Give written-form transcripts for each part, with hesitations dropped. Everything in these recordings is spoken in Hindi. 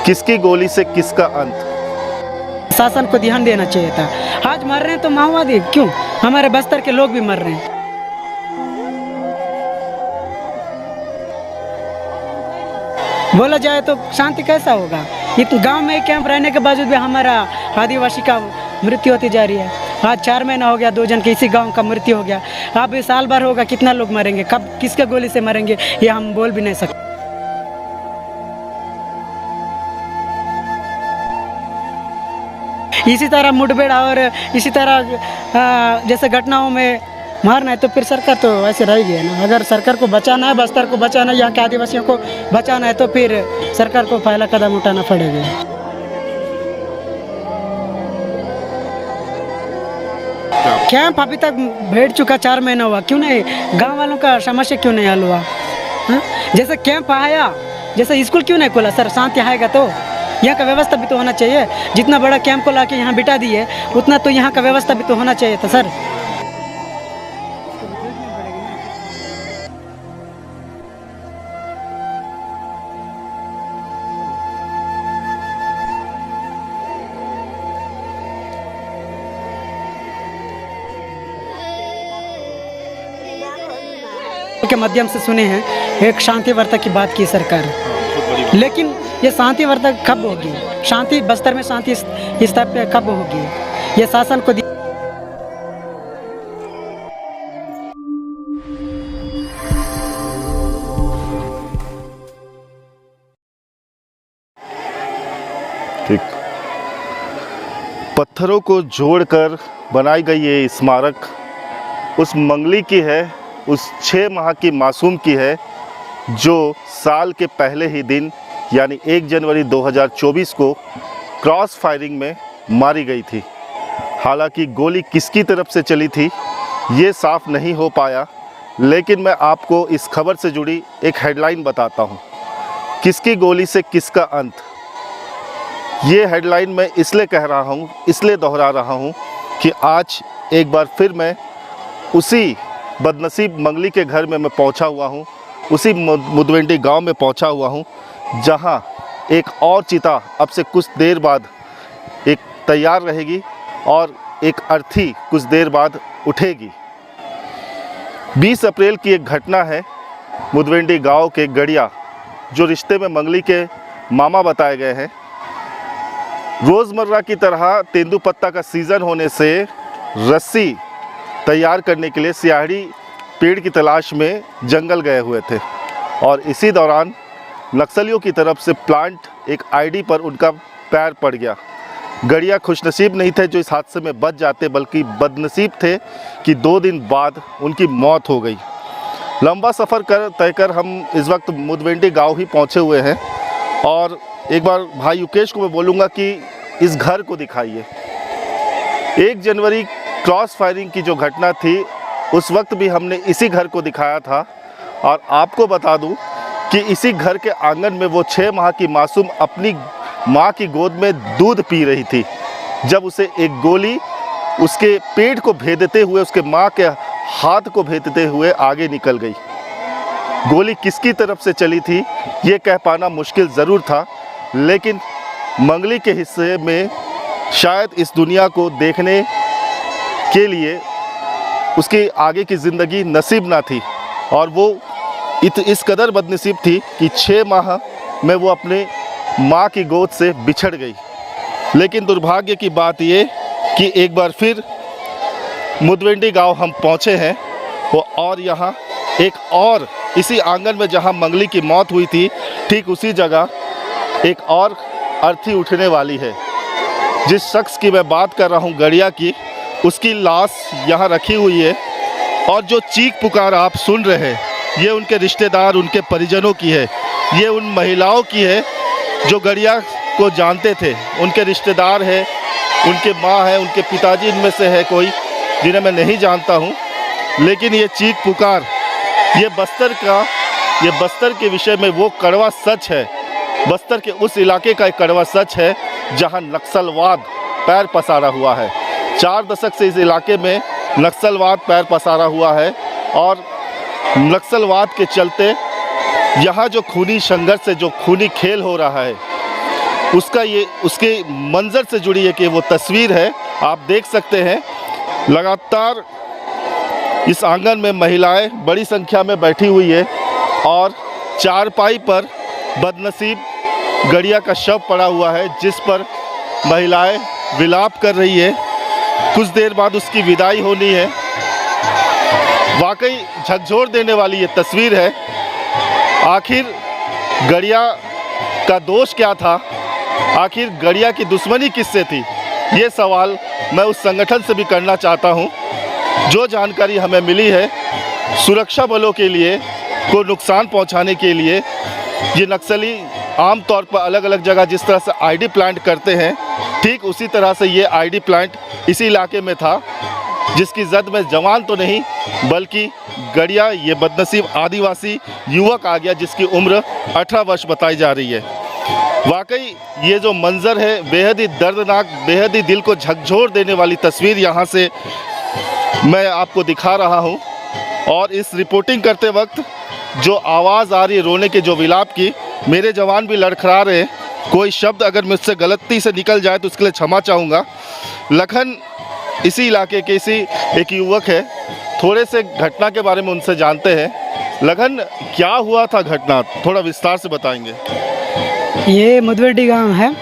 किसकी गोली से किसका अंत? शासन को ध्यान देना चाहिए था। आज मर रहे हैं तो माओवादी क्यों, हमारे बस्तर के लोग भी मर रहे हैं। बोला जाए तो शांति कैसा होगा? इतने गांव में कैंप रहने के बावजूद भी हमारा आदिवासी का मृत्यु होती जा रही है। आज 4 महीना हो गया, 2 जन के इसी गांव का मृत्यु हो गया। अब इस साल भर होगा, कितना लोग मरेंगे, कब किसके गोली से मरेंगे ये हम बोल भी नहीं सकते। इसी तरह मुठभेड़ और इसी तरह जैसे घटनाओं में मारना है तो फिर सरकार तो ऐसे रहेगी है ना। अगर सरकार को बचाना है, बस्तर को बचाना है, यहाँ के आदिवासियों को बचाना है तो फिर सरकार को पहला कदम उठाना पड़ेगा। कैंप अभी तक बैठ चुका 4 महीना हुआ, क्यों नहीं गांव वालों का समस्या क्यों नहीं हल हुआ? हाँ? जैसे कैंप आया, जैसे स्कूल क्यों नहीं खोला सर? शांति आएगा तो यहाँ का व्यवस्था भी तो होना चाहिए। जितना बड़ा कैंप को लाके यहाँ बिठा दिए उतना तो यहाँ का व्यवस्था भी तो होना चाहिए था सर। के माध्यम से सुने हैं एक शांति वार्ता की बात की सरकार, लेकिन ये शांति वार्ता कब होगी? शांति बस्तर में शांति स्थापित कब होगी? ये शासन को ठीक। पत्थरों को जोड़कर बनाई गई ये स्मारक उस मंगली की है, उस 6 माह की मासूम की है जो साल के पहले ही दिन यानी 1 जनवरी 2024 को क्रॉस फायरिंग में मारी गई थी। हालांकि गोली किसकी तरफ से चली थी ये साफ नहीं हो पाया, लेकिन मैं आपको इस खबर से जुड़ी एक हेडलाइन बताता हूँ, किसकी गोली से किसका अंत। ये हेडलाइन मैं इसलिए कह रहा हूँ, इसलिए दोहरा रहा हूँ कि आज एक बार फिर मैं उसी बदनसीब मंगली के घर में मैं पहुँचा हुआ हूँ, उसी मुदवेंडी गांव में पहुँचा हुआ हूँ, जहां एक और चिता अब से कुछ देर बाद एक तैयार रहेगी और एक अर्थी कुछ देर बाद उठेगी। 20 अप्रैल की एक घटना है मुदवेंडी गांव के गड़िया, जो रिश्ते में मंगली के मामा बताए गए हैं। रोज़मर्रा की तरह तेंदुपत्ता का सीज़न होने से रस्सी तैयार करने के लिए सियाड़ी पेड़ की तलाश में जंगल गए हुए थे और इसी दौरान नक्सलियों की तरफ से प्लांट एक आईडी पर उनका पैर पड़ गया। गड़िया खुशनसीब नहीं थे जो इस हादसे में बच जाते, बल्कि बदनसीब थे कि 2 दिन बाद उनकी मौत हो गई। लंबा सफ़र तय कर हम इस वक्त मुदवेंडी गांव ही पहुंचे हुए हैं और एक बार भाई युकेश को मैं बोलूँगा कि इस घर को दिखाइए। 1 जनवरी क्रॉस फायरिंग की जो घटना थी उस वक्त भी हमने इसी घर को दिखाया था और आपको बता दूं कि इसी घर के आंगन में वो 6 माह की मासूम अपनी माँ की गोद में दूध पी रही थी, जब उसे एक गोली उसके पेट को भेदते हुए, उसके माँ के हाथ को भेदते हुए आगे निकल गई। गोली किसकी तरफ से चली थी ये कह पाना मुश्किल ज़रूर था, लेकिन मंगली के हिस्से में शायद इस दुनिया को देखने के लिए उसकी आगे की ज़िंदगी नसीब ना थी और वो इस कदर बदनसीब थी कि 6 माह में वो अपने माँ की गोद से बिछड़ गई। लेकिन दुर्भाग्य की बात ये कि एक बार फिर मुदवेंडी गांव हम पहुँचे हैं वो, और यहाँ एक और इसी आंगन में जहाँ मंगली की मौत हुई थी ठीक उसी जगह एक और अर्थी उठने वाली है। जिस शख्स की मैं बात कर रहा हूँ गड़िया की, उसकी लाश यहाँ रखी हुई है और जो चीख पुकार आप सुन रहे हैं ये उनके रिश्तेदार, उनके परिजनों की है। ये उन महिलाओं की है जो गड़िया को जानते थे, उनके रिश्तेदार हैं, उनके माँ है, उनके पिताजी इनमें से है कोई जिन्हें मैं नहीं जानता हूँ। लेकिन ये चीख पुकार ये बस्तर के विषय में वो कड़वा सच है, बस्तर के उस इलाके का एक कड़वा सच है जहाँ नक्सलवाद पैर पसारा हुआ है। 4 दशक से इस इलाके में नक्सलवाद पैर पसारा हुआ है और नक्सलवाद के चलते यहाँ जो खूनी संघर्ष है, जो खूनी खेल हो रहा है, उसके मंजर से जुड़ी है कि वो तस्वीर है। आप देख सकते हैं लगातार इस आंगन में महिलाएं बड़ी संख्या में बैठी हुई है और चारपाई पर बदनसीब गड़िया का शव पड़ा हुआ है जिस पर महिलाएं विलाप कर रही है। कुछ देर बाद उसकी विदाई होनी है। वाकई झकझोर देने वाली ये तस्वीर है। आखिर गड़िया का दोष क्या था, आखिर गड़िया की दुश्मनी किससे थी, ये सवाल मैं उस संगठन से भी करना चाहता हूँ। जो जानकारी हमें मिली है, सुरक्षा बलों के लिए को नुकसान पहुँचाने के लिए ये नक्सली आम तौर पर अलग अलग जगह जिस तरह से आईडी प्लांट करते हैं, ठीक उसी तरह से ये आईडी प्लांट इसी इलाके में था, जिसकी जद में जवान तो नहीं बल्कि गड़िया ये बदनसीब आदिवासी युवक आ गया जिसकी उम्र 18 वर्ष बताई जा रही है। वाकई ये जो मंजर है बेहद ही दर्दनाक, बेहद ही दिल को झकझोर देने वाली तस्वीर यहाँ से मैं आपको दिखा रहा हूँ। और इस रिपोर्टिंग करते वक्त जो आवाज़ आ रही है रोने के, जो विलाप की, मेरे जवान भी लड़खड़ा रहे हैं। कोई शब्द अगर मुझसे गलती से निकल जाए तो उसके लिए क्षमा चाहूँगा। लखन इसी इलाके के इसी एक युवक है, थोड़े से घटना के बारे में उनसे जानते हैं। लखन, क्या हुआ था घटना, थोड़ा विस्तार से बताएंगे। ये मुदवेडी गांव है।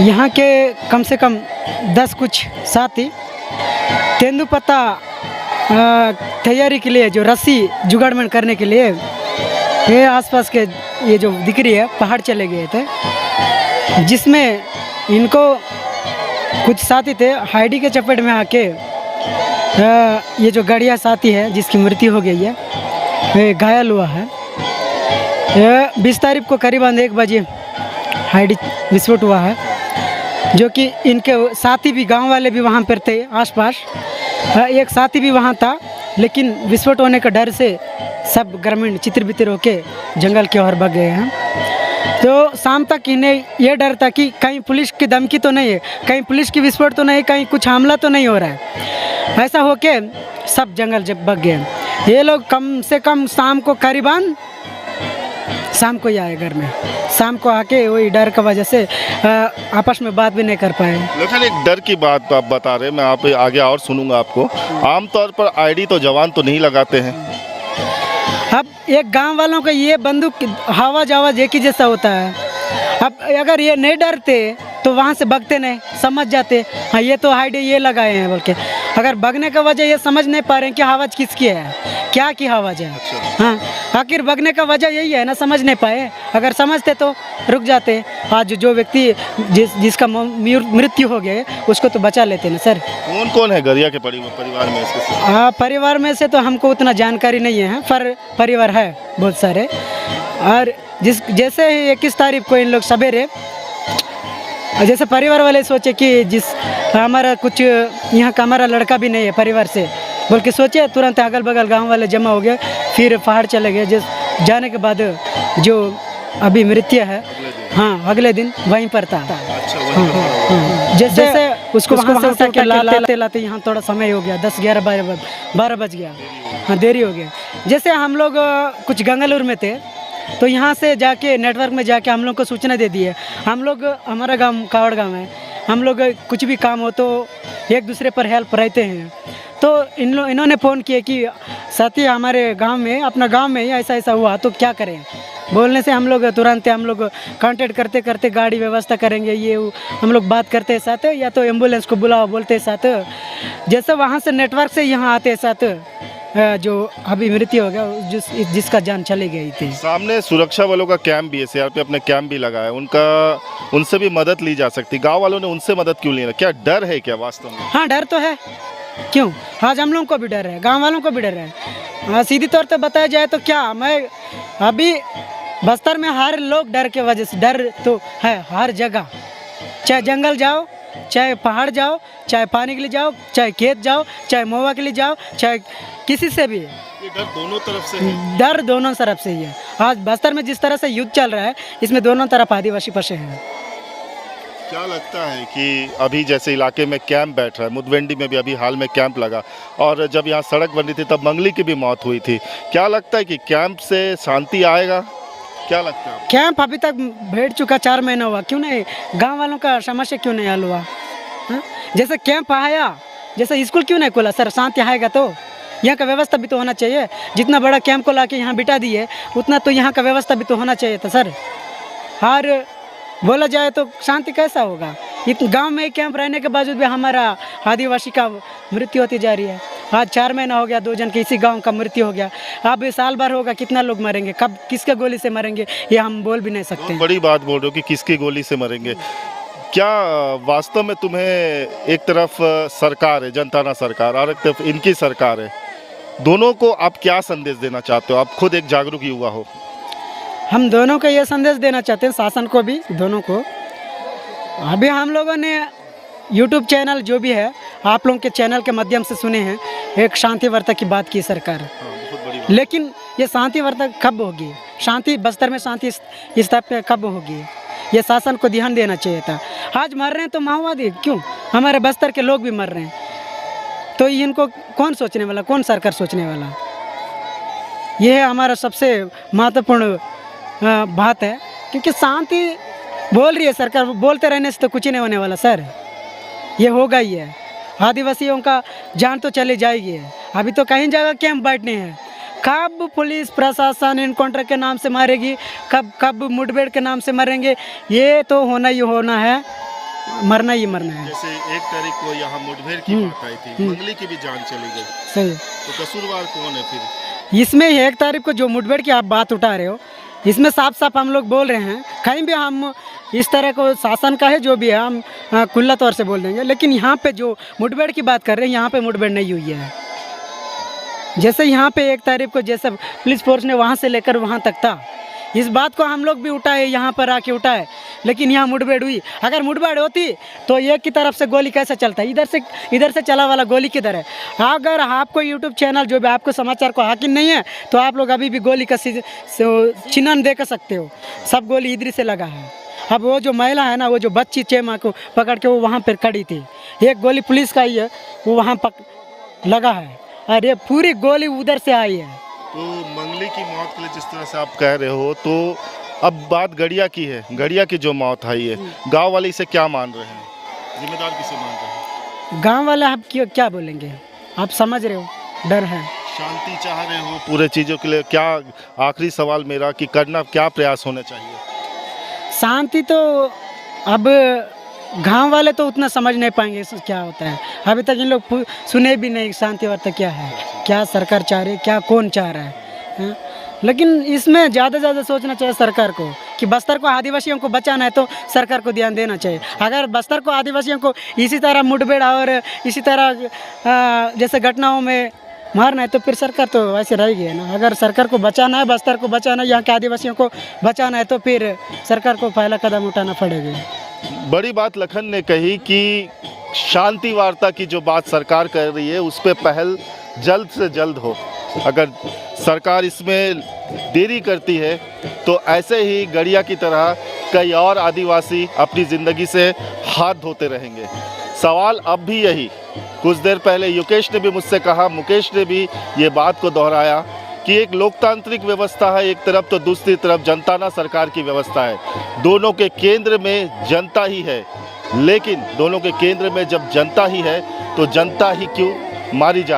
यहाँ के कम से कम 10 कुछ साथी तेंदुपत्ता तैयारी के लिए, जो रस्सी जुगाड़मेंट करने के लिए ये आसपास के ये जो दिख रही है पहाड़ चले गए थे, जिसमें इनको कुछ साथी थे हाइडी के चपेट में आके ये जो गड़िया साथी है जिसकी मृत्यु हो गई है, ये घायल हुआ है। 20 तारीख को करीबन 1 बजे हाइडी विस्फोट हुआ है, जो कि इनके साथी भी, गांव वाले भी वहाँ पर थे आसपास। एक साथी भी वहाँ था, लेकिन विस्फोट होने का डर से सब ग्रामीण चित्र-बितिर होके जंगल की ओर भाग गए हैं। तो शाम तक इन्हें यह डर था कि कहीं पुलिस की धमकी तो नहीं है, कहीं पुलिस की विस्फोट तो नहीं, कहीं कुछ हमला तो नहीं हो रहा है। ऐसा होके सब जंगल जब भाग गए। ये लोग कम से कम शाम को करीबन शाम को ही आए घर में। शाम को आके वही डर की वजह से आपस में बात भी नहीं कर पाए। लेकिन एक डर की बात आप बता रहे, मैं आप आगे और सुनूंगा आपको। आमतौर पर आईडी तो जवान तो नहीं लगाते हैं। अब एक गांव वालों का ये बंदूक आवाज एक ही जैसा होता है। अब अगर ये नहीं डरते तो वहाँ से भागते नहीं, समझ जाते हाँ ये तो हाइड ये लगाए हैं बोल के। अगर भागने का वजह ये समझ नहीं पा रहे हैं कि आवाज़ किसकी है, क्या की आवाज़ है। हाँ, आखिर भागने का वजह यही है ना, समझ नहीं पाए। अगर समझते तो रुक जाते। आज जो व्यक्ति जिसका मृत्यु हो गया उसको तो बचा लेते ना सर। कौन कौन है गड़िया के परिवार में इसके साथ? हाँ, परिवार में से तो हमको उतना जानकारी नहीं है, पर परिवार है बहुत सारे। और जैसे 21 तारीख को इन लोग सवेरे, जैसे परिवार वाले सोचे कि हमारा कुछ यहाँ का हमारा लड़का भी नहीं है परिवार से बोल के सोचे, तुरंत अगल बगल गांव वाले जमा हो गए, फिर पहाड़ चले गए। जाने के बाद जो अभी मृत्यु है, हाँ अगले दिन वहीं पर था। जैसे उसको वहाँ से उठा के लाते यहाँ थोड़ा समय हो गया, 10 11 12 बज गया। हाँ, देरी हो गया। जैसे हम लोग कुछ गंगालूर में थे, तो यहाँ से जाके नेटवर्क में जाके हम लोग को सूचना दे दी है। हम लोग, हमारा गांव कावड़ गांव है, हम लोग कुछ भी काम हो तो एक दूसरे पर हेल्प रहते हैं। तो इन्होंने फ़ोन किया कि साथी हमारे गांव में, अपना गांव में ही ऐसा ऐसा हुआ तो क्या करें। बोलने से हम लोग तुरंत कांटेक्ट करते करते गाड़ी व्यवस्था करेंगे, ये हम लोग बात करते हैं साथ, या तो एम्बुलेंस को बुलाओ बोलते हैं साथ। जैसे वहाँ से नेटवर्क से यहाँ आते हैं साथ, जो अभी मृत्यु हो गया जिसका जान चली गई थी। सामने सुरक्षा वालों का कैंप भी है, सीआरपीएफ अपने कैंप भी लगाया, उनसे भी मदद ली जा सकती। गांव वालों ने उनसे मदद क्यों लेना, क्या डर है क्या वास्तव में? हाँ, डर तो है। क्यों, आज हम लोगों को भी डर है, गांव वालों को भी डर है। हाँ, सीधी तौर पे बताया जाए तो क्या, मैं अभी बस्तर में हर लोग डर के वजह से, डर तो है हर जगह, चाहे जंगल जाओ, चाहे पहाड़ जाओ, चाहे पानी के लिए जाओ, चाहे खेत जाओ, चाहे महुआ के लिए जाओ, चाहे किसी से भी। ये डर दोनों तरफ से है। डर दोनों तरफ से ही है। आज बस्तर में जिस तरह से युद्ध चल रहा है, इसमें दोनों तरफ आदिवासी फंसे हैं। क्या लगता है कि अभी जैसे इलाके में कैंप बैठ रहा है, मुदवेंडी में भी अभी हाल में कैंप लगा, और जब यहाँ सड़क बन रही थी तब मंगली की भी मौत हुई थी, क्या लगता है कि कैंप से शांति आएगा? क्या लगता है? कैंप अभी तक बैठ चुका 4 महीना हुआ, क्यों नहीं गांव वालों का समस्या क्यों नहीं हल हुआ? हाँ? जैसे कैंप आया, जैसे स्कूल क्यों नहीं खोला सर? शांति आएगा तो यहाँ का व्यवस्था भी तो होना चाहिए। जितना बड़ा कैंप को लाके यहाँ बिठा दिए उतना तो यहाँ का व्यवस्था भी तो होना चाहिए था सर। और बोला जाए तो शांति कैसा होगा? गांव में कैंप रहने के बावजूद भी हमारा आदिवासी का मृत्यु होती जा रही है। आज 4 महीना हो गया, 2 जन के इसी गांव का मृत्यु हो गया। अब साल भर होगा, कितना लोग मरेंगे, कब किसके गोली से मरेंगे ये हम बोल भी नहीं सकते। बड़ी बात बोल रहे हो कि किसकी गोली से मरेंगे। क्या वास्तव में तुम्हें एक तरफ सरकार है, जनता सरकार, और एक तरफ इनकी सरकार है, दोनों को आप क्या संदेश देना चाहते हो? आप खुद एक जागरूक युवा हो। हम दोनों को ये संदेश देना चाहते हैं, शासन को भी, दोनों को। अभी हम लोगों ने यूट्यूब चैनल जो भी है आप लोगों के चैनल के माध्यम से सुने हैं, एक शांति वार्ता की बात की सरकार, लेकिन ये शांति वार्ता कब होगी? शांति बस्तर में शांति स्थापना कब होगी? ये शासन को ध्यान देना चाहिए था। आज मर रहे हैं तो माओवादी क्यों? हमारे बस्तर के लोग भी मर रहे हैं, तो इनको कौन सोचने वाला, कौन सरकार सोचने वाला? ये है हमारा सबसे महत्वपूर्ण बात है, क्योंकि शांति बोल रही है सरकार, बोलते रहने से तो कुछ ही नहीं होने वाला सर। ये होगा ही है, आदिवासियों का जान तो चली जाएगी। अभी तो कहीं जगह कैंप बैठने हैं, कब पुलिस प्रशासन इनकाउंटर के नाम से मारेगी, कब मुठभेड़ के नाम से मरेंगे, ये तो होना ही होना है, मरना ही मरना है। जैसे 1 तारीख को यहाँ मुठभेड़ की बात आई थी, मंगली की भी जान चली गई, सही। तो कसूरवार कौन है फिर? इसमें 1 तारीख को जो मुठभेड़ की आप बात उठा रहे हो, इसमें साफ साफ हम लोग बोल रहे हैं, कहीं भी हम इस तरह को शासन का है जो भी है हम खुला तौर से बोल देंगे, लेकिन यहाँ पे जो मुठभेड़ की बात कर रहे हैं, यहाँ पे मुठभेड़ नहीं हुई है। जैसे यहाँ पे 1 तारीख को जैसे पुलिस फोर्स ने वहाँ से लेकर वहाँ तक था, इस बात को हम लोग भी उठाए, यहाँ पर आके उठाए, लेकिन यहाँ मुठभेड़ हुई। अगर मुठभेड़ होती तो एक की तरफ से गोली कैसे चलता है? इधर से चला वाला गोली किधर है? अगर आपको यूट्यूब चैनल जो भी आपको समाचार को हाकिम नहीं है तो आप लोग अभी भी गोली का चिन्ह देख सकते हो, सब गोली इधर से लगा है। अब वो जो महिला है ना, वो जो बच्ची चेमा को पकड़ के वो वहाँ पर खड़ी थी, एक गोली पुलिस का ही है, वो वहाँ लगा है, और ये पूरी गोली उधर से आई है। तो मंगली की मौत के लिए जिस तरह से आप कह रहे हो, तो अब बात गड़िया की है, गड़िया की जो मौत आई है, गांव वाले इसे क्या मान रहे हैं? जिम्मेदार किसे मान रहे हैं? गांव वाले आप क्या बोलेंगे? आप समझ रहे हो, डर है। शांति चाह रहे हो पूरे चीज़ों के लिए, क्या आखिरी सवाल मेरा कि करना क्या प्रयास होने चाहिए? शांति तो अब गांव वाले तो उतना समझ नहीं पाएंगे क्या होता है, अभी तक इन लोग सुने भी नहीं शांति वार्ता क्या है, क्या सरकार चाह रही है, क्या कौन चाह रहा है? लेकिन इसमें ज़्यादा सोचना चाहिए सरकार को कि बस्तर को आदिवासियों को बचाना है तो सरकार को ध्यान देना चाहिए। अगर बस्तर को आदिवासियों को इसी तरह मुठभेड़ और इसी तरह जैसे घटनाओं में मारना है तो फिर सरकार तो वैसे रहेगी ना। अगर सरकार को बचाना है, बस्तर को बचाना है, यहाँ के आदिवासियों को बचाना है तो फिर सरकार को पहला कदम उठाना पड़ेगा। बड़ी बात लखन ने कही कि शांति वार्ता की जो बात सरकार कर रही है उस पर पहल जल्द से जल्द हो। अगर सरकार इसमें देरी करती है तो ऐसे ही गड़िया की तरह कई और आदिवासी अपनी ज़िंदगी से हाथ धोते रहेंगे। सवाल अब भी यही, कुछ देर पहले युकेश ने भी मुझसे कहा, मुकेश ने भी ये बात को दोहराया कि एक लोकतांत्रिक व्यवस्था है एक तरफ, तो दूसरी तरफ जनता सरकार की व्यवस्था है। दोनों के केंद्र में जनता ही है, लेकिन दोनों के केंद्र में जब जनता ही है तो जनता ही क्यों मारी जा